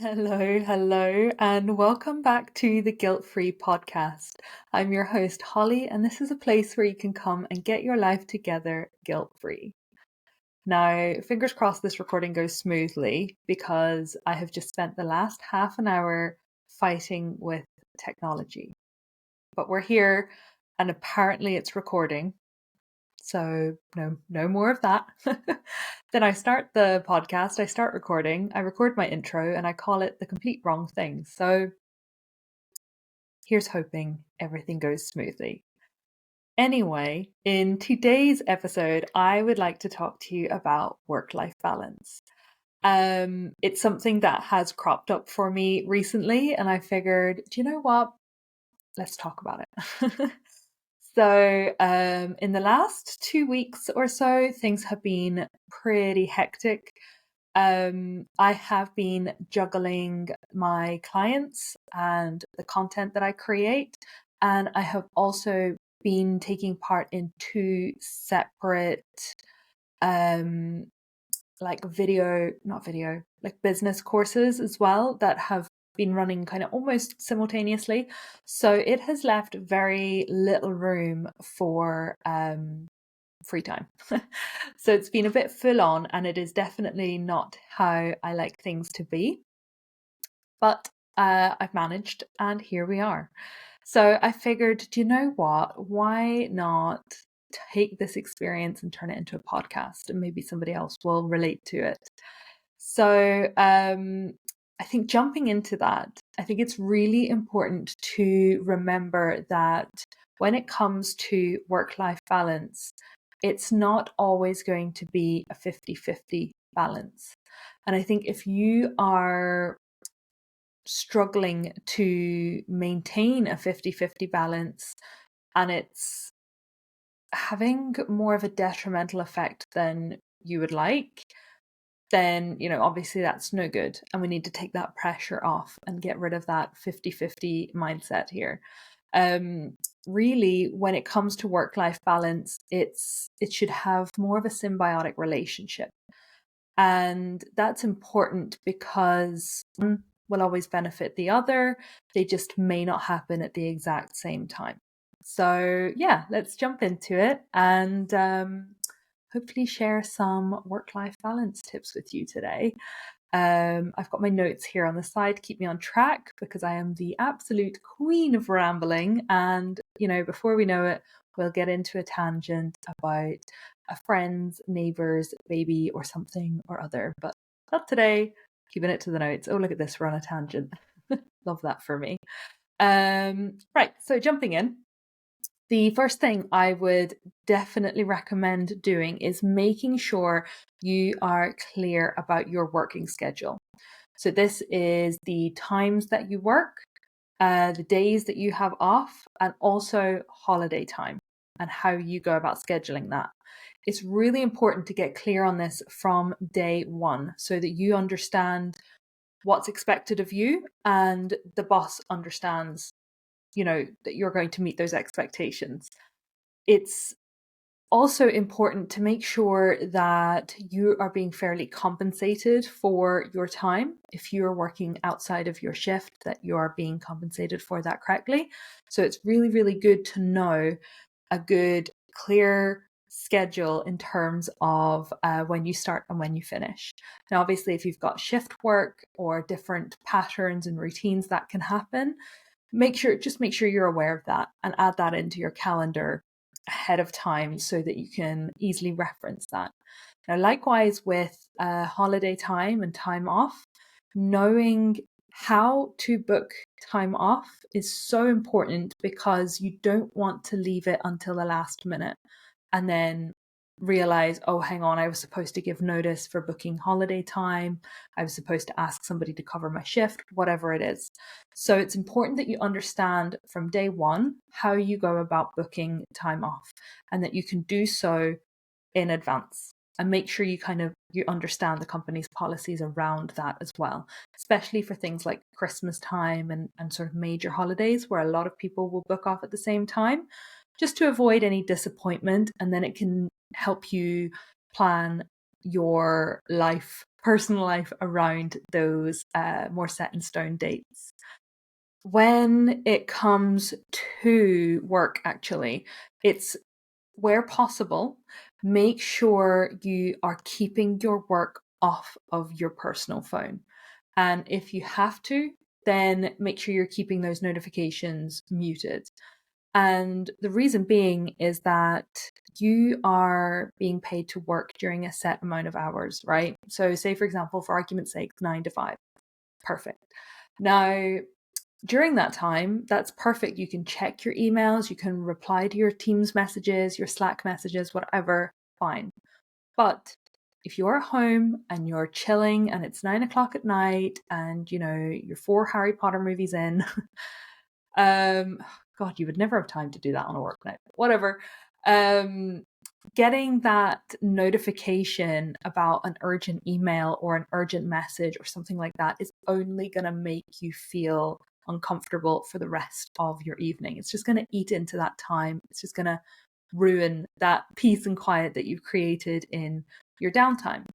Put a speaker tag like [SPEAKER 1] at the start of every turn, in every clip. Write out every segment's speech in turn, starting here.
[SPEAKER 1] Hello, and welcome back to the Guilt Free podcast. I'm your host, Holly, and this is a place where you can come and get your life together guilt free. Now, fingers crossed this recording goes smoothly because I have just spent the last half an hour fighting with technology. But we're here, and apparently it's recording. So no more of that. Then I start the podcast, I start recording, I record my intro, and I call it the complete wrong thing. So here's hoping everything goes smoothly. Anyway, in today's episode, I would like to talk to you about work-life balance. It's something that has cropped up for me recently, and I figured, do you know what? Let's talk about it. So, in the last 2 weeks or so, things have been pretty hectic. I have been juggling my clients and the content that I create, and I have also been taking part in two separate, um, like business courses as well that have been running kind of almost simultaneously. So it has left very little room for free time. So it's been a bit full on, and it is definitely not how I like things to be. But I've managed, and here we are. So I figured, do you know what? Why not take this experience and turn it into a podcast, and maybe somebody else will relate to it? So I think jumping into that, I think it's really important to remember that when it comes to work-life balance, it's not always going to be a 50-50 balance. And I think if you are struggling to maintain a 50-50 balance and it's having more of a detrimental effect than you would like, then, obviously that's no good. And we need to take that pressure off and get rid of that 50-50 mindset here. Really, when it comes to work-life balance, it should have more of a symbiotic relationship. And that's important because one will always benefit the other. They just may not happen at the exact same time. So yeah, let's jump into it and hopefully share some work-life balance tips with you today. I've got my notes here on the side to keep me on track because I am the absolute queen of rambling. And, before we know it, we'll get into a tangent about a friend's, neighbour's baby or something or other. But not today, keeping it to the notes. Oh, look at this, we're on a tangent. Love that for me. Right, so jumping in. The first thing I would definitely recommend doing is making sure you are clear about your working schedule. So this is the times that you work, the days that you have off, and also holiday time and how you go about scheduling that. It's really important to get clear on this from day one so that you understand what's expected of you and the boss understands, that you're going to meet those expectations. It's also important to make sure that you are being fairly compensated for your time. If you're working outside of your shift, that you are being compensated for that correctly. So it's really, really good to know a good, clear schedule in terms of when you start and when you finish. Now, obviously, if you've got shift work or different patterns and routines that can happen, make sure you're aware of that and add that into your calendar ahead of time so that you can easily reference that. Now, likewise with holiday time and time off, knowing how to book time off is so important because you don't want to leave it until the last minute and then realize, oh, hang on, I was supposed to give notice for booking holiday time. I was supposed to ask somebody to cover my shift, whatever it is. So it's important that you understand from day one how you go about booking time off and that you can do so in advance. And make sure you understand the company's policies around that as well, especially for things like Christmas time and sort of major holidays where a lot of people will book off at the same time, just to avoid any disappointment. And then it can help you plan your life personal life around those more set in stone dates. When it comes to work, actually, it's where possible, make sure you are keeping your work off of your personal phone. And if you have to, then make sure you're keeping those notifications muted. And the reason being is that you are being paid to work during a set amount of hours, right? So, say, for example, for argument's sake, 9 to 5. Perfect. Now, during that time, that's perfect. You can check your emails, you can reply to your Teams messages, your Slack messages, whatever, fine. But if you're at home and you're chilling and it's 9 o'clock at night and you're 4 Harry Potter movies in, God, you would never have time to do that on a work night. Whatever. Getting that notification about an urgent email or an urgent message or something like that is only going to make you feel uncomfortable for the rest of your evening. It's just going to eat into that time. It's just going to ruin that peace and quiet that you've created in your downtime.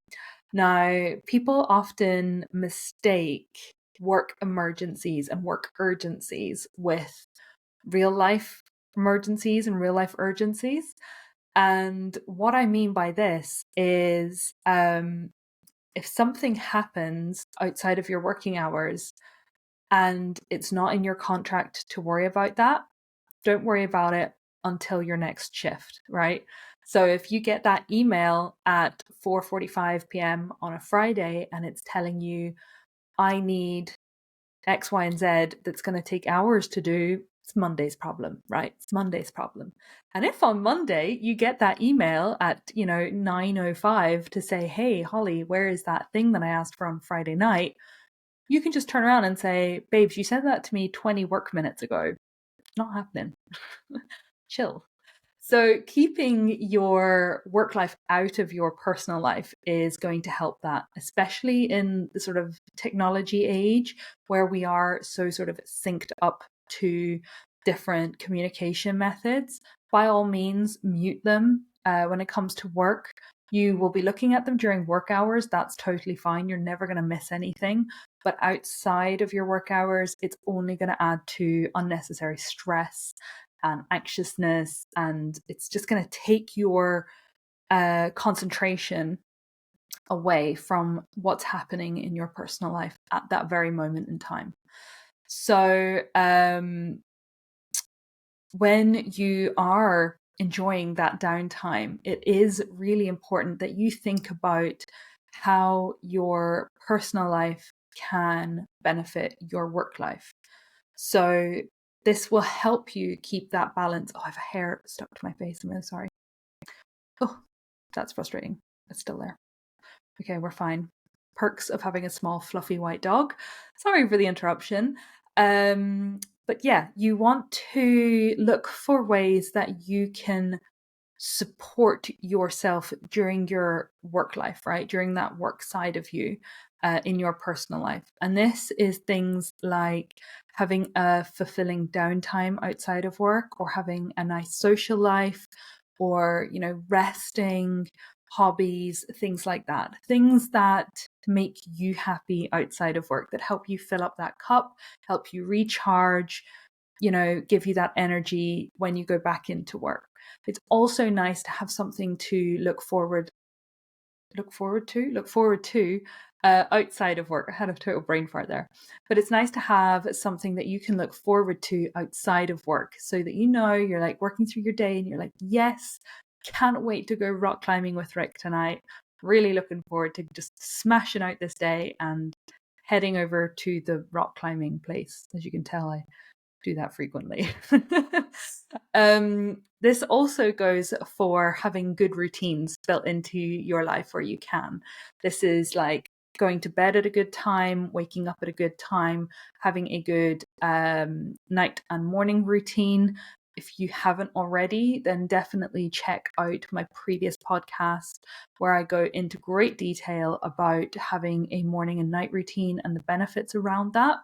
[SPEAKER 1] Now, people often mistake work emergencies and work urgencies with real life emergencies and real life urgencies. And what I mean by this is if something happens outside of your working hours and it's not in your contract to worry about that, don't worry about it until your next shift, right? So if you get that email at 4:45 p.m. on a Friday and it's telling you, I need X, Y, and Z that's going to take hours to do, it's Monday's problem, right? It's Monday's problem. And if on Monday you get that email at, 9:05 to say, hey, Holly, where is that thing that I asked for on Friday night? You can just turn around and say, babes, you sent that to me 20 work minutes ago. It's not happening. Chill. So keeping your work life out of your personal life is going to help that, especially in the sort of technology age where we are so sort of synced up to different communication methods. By all means, mute them when it comes to work. You will be looking at them during work hours. That's totally fine. You're never going to miss anything. But outside of your work hours, it's only going to add to unnecessary stress and anxiousness, and it's just going to take your concentration away from what's happening in your personal life at that very moment in time. So when you are enjoying that downtime, it is really important that you think about how your personal life can benefit your work life. So this will help you keep that balance. Oh, I have a hair stuck to my face. I'm really sorry. Oh, that's frustrating. It's still there. Okay, we're fine. Perks of having a small, fluffy white dog. Sorry for the interruption. But yeah, you want to look for ways that you can support yourself during your work life, right? During that work side of you in your personal life. And this is things like having a fulfilling downtime outside of work, or having a nice social life, or, resting, hobbies, things like that. Things that make you happy outside of work, that help you fill up that cup, help you recharge, give you that energy when you go back into work. It's also nice to have something to look forward to outside of work. I had a total brain fart there. But it's nice to have something that you can look forward to outside of work, so that you're like working through your day and you're like, yes, can't wait to go rock climbing with Rick tonight. Really looking forward to just smashing out this day and heading over to the rock climbing place. As you can tell, I do that frequently. This also goes for having good routines built into your life where you can. This is like going to bed at a good time, waking up at a good time, having a good night and morning routine. If you haven't already, then definitely check out my previous podcast where I go into great detail about having a morning and night routine and the benefits around that.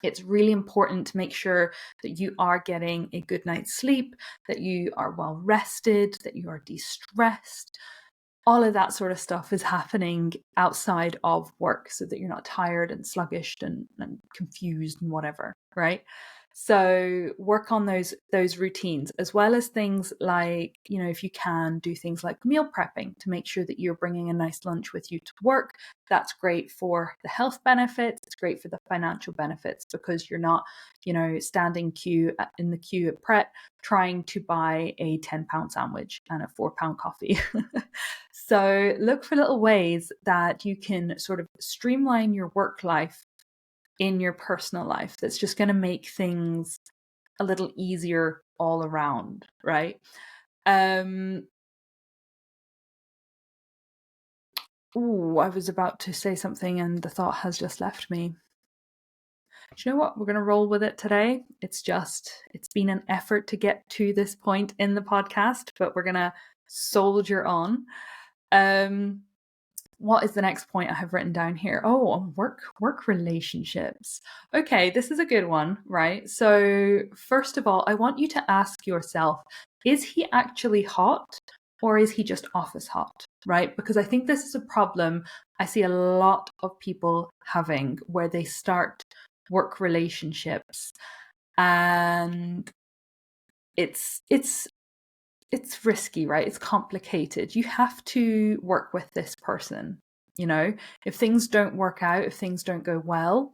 [SPEAKER 1] It's really important to make sure that you are getting a good night's sleep, that you are well rested, that you are de-stressed. all of that sort of stuff is happening outside of work so that you're not tired and sluggish and confused and whatever, right? So work on those routines, as well as things like, if you can do things like meal prepping to make sure that you're bringing a nice lunch with you to work. That's great for the health benefits. It's great for the financial benefits because you're not, standing in the queue at Pret trying to buy a £10 sandwich and a £4 coffee. So look for little ways that you can sort of streamline your work life in your personal life. That's just going to make things a little easier all around, right? I was about to say something and the thought has just left me. Do you know what? We're going to roll with it today. It's been an effort to get to this point in the podcast, but we're going to soldier on. What is the next point I have written down here? Oh, work relationships. Okay, this is a good one, right? So first of all, I want you to ask yourself, is he actually hot or is he just office hot, right? Because I think this is a problem I see a lot of people having where they start work relationships and it's risky, right? It's complicated. You have to work with this person. If things don't work out, if things don't go well,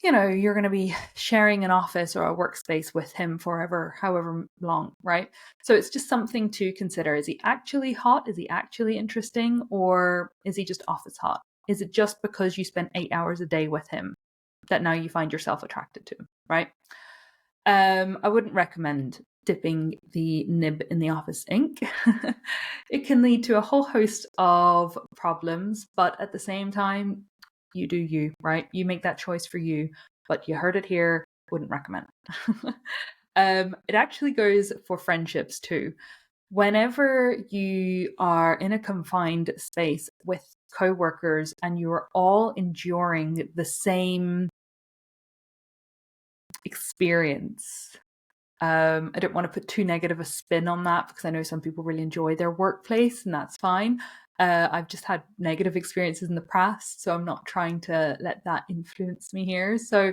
[SPEAKER 1] you're going to be sharing an office or a workspace with him forever, however long, right? So it's just something to consider. Is he actually hot? Is he actually interesting? Or is he just office hot? Is it just because you spent 8 hours a day with him that now you find yourself attracted to him, right? I wouldn't recommend dipping the nib in the office ink. It can lead to a whole host of problems, but at the same time, you do you, right? You make that choice for you, but you heard it here, wouldn't recommend. It actually goes for friendships too. Whenever you are in a confined space with co-workers and you are all enduring the same experience, I don't want to put too negative a spin on that because I know some people really enjoy their workplace and that's fine. I've just had negative experiences in the past, so I'm not trying to let that influence me here. So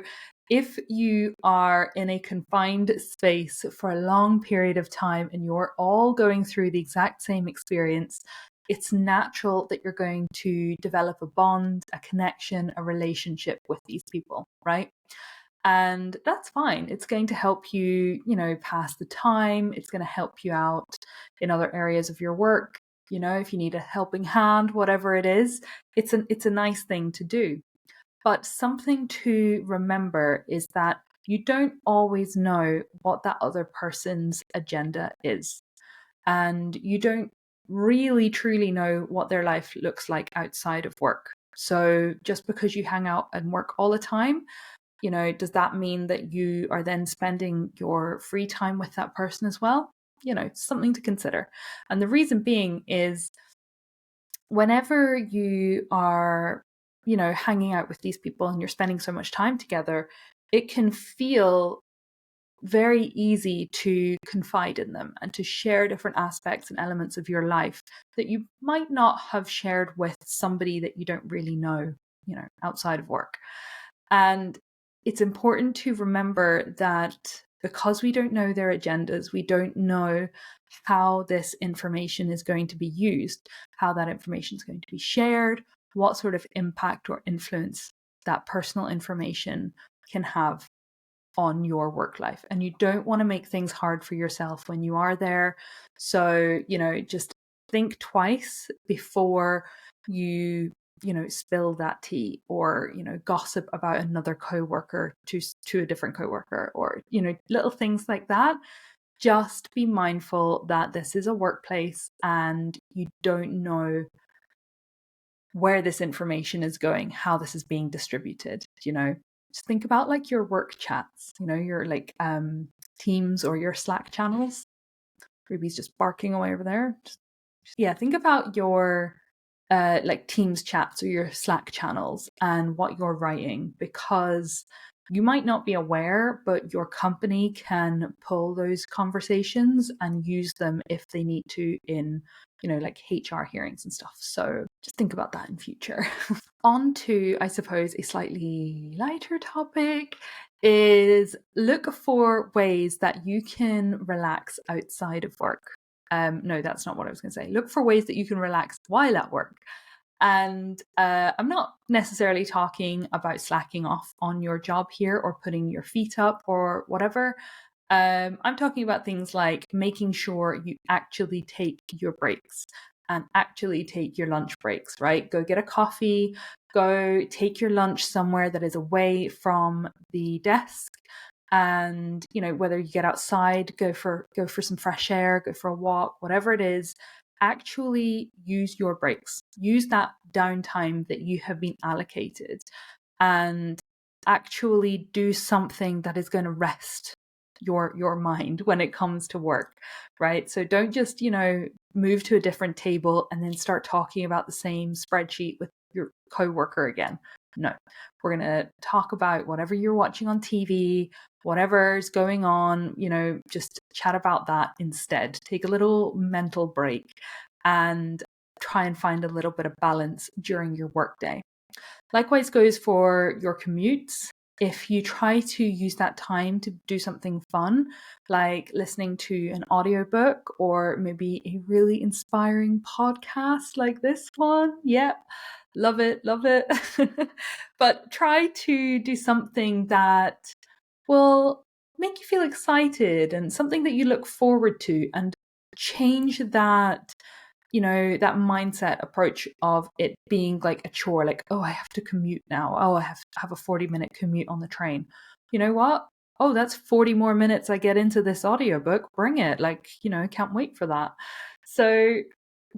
[SPEAKER 1] if you are in a confined space for a long period of time and you're all going through the exact same experience, it's natural that you're going to develop a bond, a connection, a relationship with these people, right? And that's fine. It's going to help you, pass the time. It's going to help you out in other areas of your work. If you need a helping hand, whatever it is, it's a nice thing to do. But something to remember is that you don't always know what that other person's agenda is. And you don't really truly know what their life looks like outside of work. So just because you hang out and work all the time, does that mean that you are then spending your free time with that person as well? Something to consider. And the reason being is whenever you are, hanging out with these people and you're spending so much time together, it can feel very easy to confide in them and to share different aspects and elements of your life that you might not have shared with somebody that you don't really know, outside of work. And it's important to remember that because we don't know their agendas, we don't know how this information is going to be used, how that information is going to be shared, what sort of impact or influence that personal information can have on your work life. And you don't want to make things hard for yourself when you are there. So, just think twice before you spill that tea or gossip about another coworker to a different coworker or little things like that. Just be mindful that this is a workplace and you don't know where this information is going, how this is being distributed. Just think about like your work chats, your like Teams or your Slack channels. Ruby's just barking away over there. Yeah, think about your like Teams chats or your Slack channels and what you're writing, because You might not be aware, but your company can pull those conversations and use them if they need to in, like HR hearings and stuff. So just think about that in future. On to, I suppose, a slightly lighter topic is look for ways that you can relax outside of work. No, that's not what I was going to say. Look for ways that you can relax while at work. And I'm not necessarily talking about slacking off on your job here or putting your feet up or whatever. I'm talking about things like making sure you actually take your breaks and actually take your lunch breaks, right? Go get a coffee, go take your lunch somewhere that is away from the desk. And whether you get outside, go for some fresh air, go for a walk, whatever it is, actually use your breaks. Use that downtime that you have been allocated and actually do something that is going to rest your mind when it comes to work, right? So don't just, move to a different table and then start talking about the same spreadsheet with your coworker again. No, we're going to talk about whatever you're watching on TV, whatever's going on, just chat about that instead. Take a little mental break and try and find a little bit of balance during your workday. Likewise goes for your commutes. If you try to use that time to do something fun, like listening to an audiobook or maybe a really inspiring podcast like this one, yep, love it, love it. But try to do something that will make you feel excited and something that you look forward to, and change that that mindset approach of it being like a chore, like, oh, I have to commute now. Oh, I have to have a 40-minute commute on the train. You know what? Oh, that's 40 more minutes I get into this audiobook. Bring it. Like, can't wait for that. So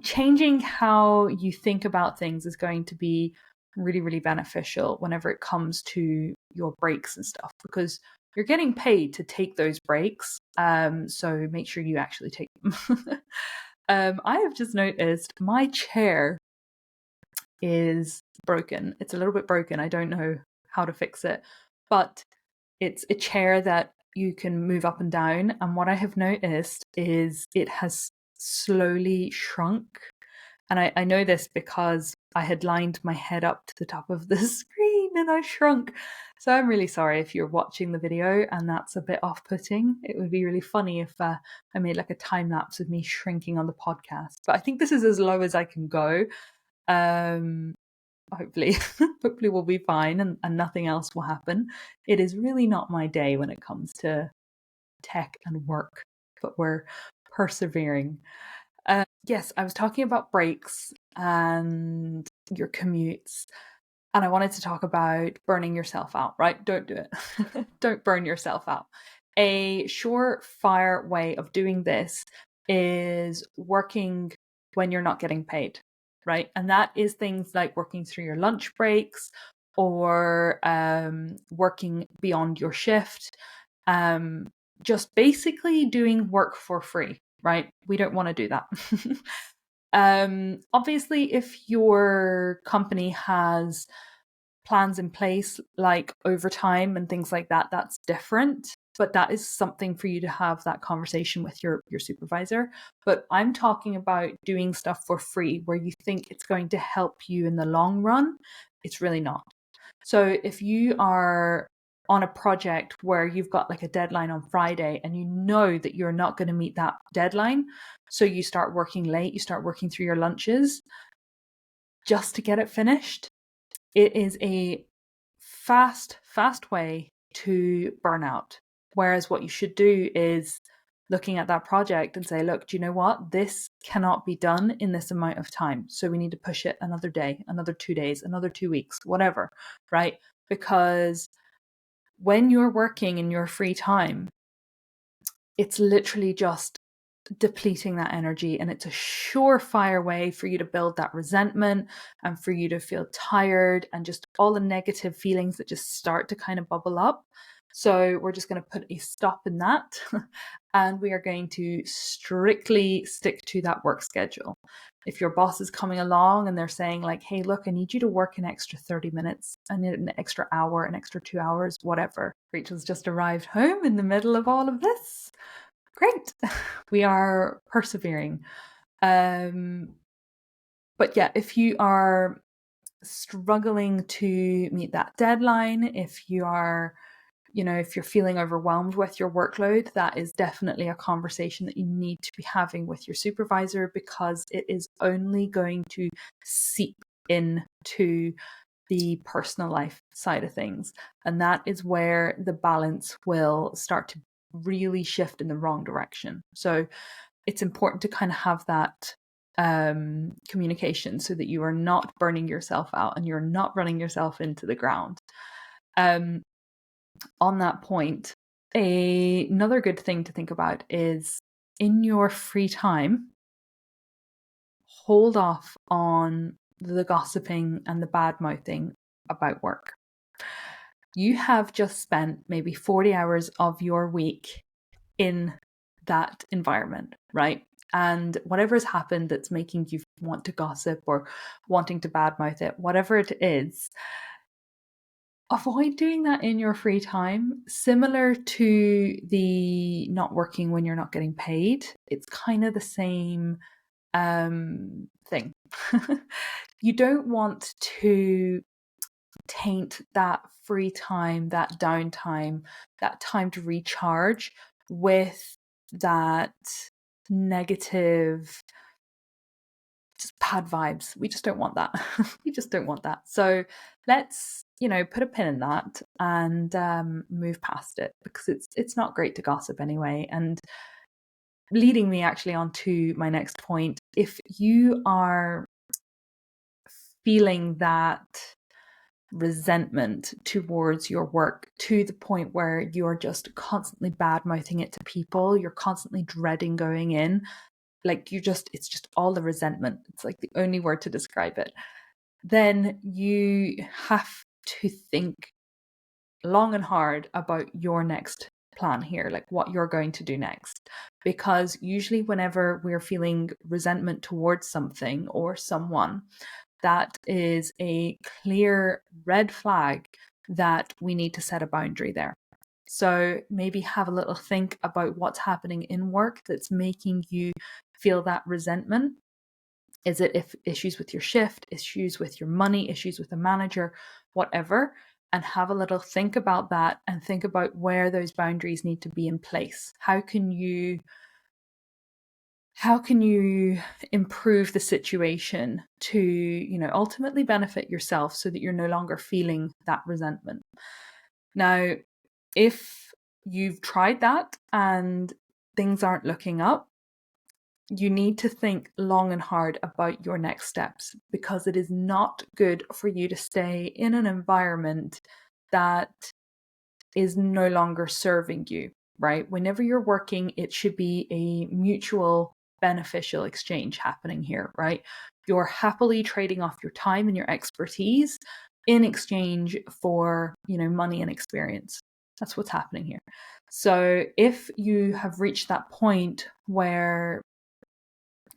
[SPEAKER 1] changing how you think about things is going to be really, really beneficial whenever it comes to your breaks and stuff, because you're getting paid to take those breaks. So make sure you actually take them. I have just noticed my chair is broken. It's a little bit broken. I don't know how to fix it, but it's a chair that you can move up and down. And what I have noticed is it has slowly shrunk. And I know this because I had lined my head up to the top of the screen and I shrunk. So I'm really sorry if you're watching the video and that's a bit off-putting. It would be really funny if I made like a time lapse of me shrinking on the podcast. But I think this is as low as I can go. Hopefully, hopefully we'll be fine and nothing else will happen. It is really not my day when it comes to tech and work, but we're persevering. Yes, I was talking about breaks and your commutes, and I wanted to talk about burning yourself out, right? Don't do it. Don't burn yourself out. A surefire way of doing this is working when you're not getting paid, right? And that is things like working through your lunch breaks or working beyond your shift. Just basically doing work for free, right? We don't want to do that. Obviously, if your company has plans in place like overtime and things like that, that's different. But that is something for you to have that conversation with your supervisor. But I'm talking about doing stuff for free where you think it's going to help you in the long run. It's really not. So if you are on a project where you've got like a deadline on Friday and you know that you're not going to meet that deadline, so you start working late, you start working through your lunches just to get it finished, it is a fast way to burn out. Whereas what you should do is looking at that project and say, look, do you know what? This cannot be done in this amount of time. So we need to push it another day, another 2 days, another 2 weeks, whatever, right? Because when you're working in your free time, it's literally just depleting that energy, and it's a surefire way for you to build that resentment and for you to feel tired and just all the negative feelings that just start to kind of bubble up. So we're just going to put a stop in that and we are going to strictly stick to that work schedule. If your boss is coming along and they're saying like, hey, look, I need you to work an extra 30 minutes, I need an extra hour, an extra 2 hours, whatever. Rachel's just arrived home in the middle of all of this. Great. We are persevering. But yeah, if you are struggling to meet that deadline, if you are, if you're feeling overwhelmed with your workload, that is definitely a conversation that you need to be having with your supervisor, because it is only going to seep into the personal life side of things. And that is where the balance will start to really shift in the wrong direction. So it's important to kind of have that communication so that you are not burning yourself out and you're not running yourself into the ground. On that point, another good thing to think about is in your free time, hold off on the gossiping and the bad mouthing about work. You have just spent maybe 40 hours of your week in that environment, right? And whatever has happened that's making you want to gossip or wanting to badmouth it, whatever it is, avoid doing that in your free time. Similar to the not working when you're not getting paid, it's kind of the same thing. You don't want to taint that free time, that downtime, that time to recharge with that negative, just bad vibes. We just don't want that. We just don't want that. So let's, put a pin in that and move past it, because it's not great to gossip anyway. And leading me actually on to my next point, if you are feeling that resentment towards your work to the point where you're just constantly bad mouthing it to people, you're constantly dreading going in, like it's just all the resentment, it's like the only word to describe it, then you have to think long and hard about your next plan here, like what you're going to do next. Because usually whenever we're feeling resentment towards something or someone, that is a clear red flag that we need to set a boundary there. So maybe have a little think about what's happening in work that's making you feel that resentment. Is it if issues with your shift, issues with your money, issues with the manager, whatever? And have a little think about that and think about where those boundaries need to be in place. How can you improve the situation to, ultimately benefit yourself so that you're no longer feeling that resentment? Now, if you've tried that and things aren't looking up, you need to think long and hard about your next steps, because it is not good for you to stay in an environment that is no longer serving you, right? Whenever you're working, it should be a mutual beneficial exchange happening here, right? You're happily trading off your time and your expertise in exchange for, money and experience. That's what's happening here. So if you have reached that point where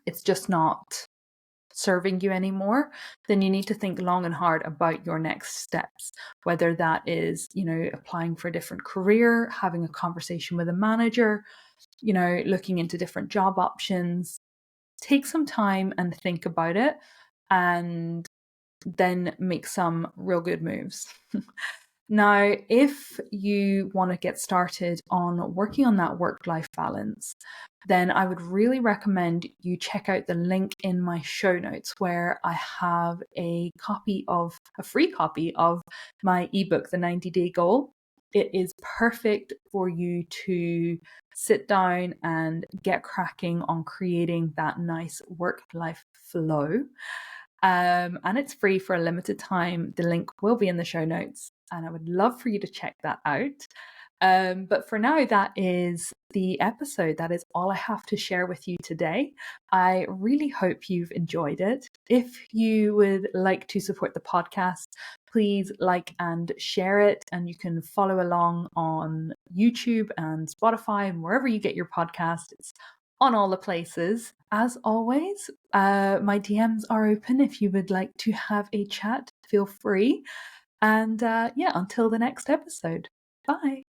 [SPEAKER 1] it's just not serving you anymore, then you need to think long and hard about your next steps, whether that is, applying for a different career, having a conversation with a manager, looking into different job options. Take some time and think about it, and then make some real good moves. Now, if you want to get started on working on that work-life balance, then I would really recommend you check out the link in my show notes, where I have a free copy of my ebook, The 90-Day Goal. It is perfect for you to sit down and get cracking on creating that nice work-life flow. And it's free for a limited time. The link will be in the show notes, and I would love for you to check that out. But for now, that is the episode. That is all I have to share with you today. I really hope you've enjoyed it. If you would like to support the podcast, please like and share it. And you can follow along on YouTube and Spotify and wherever you get your podcast. It's on all the places. As always, my DMs are open. If you would like to have a chat, feel free. And yeah, until the next episode. Bye.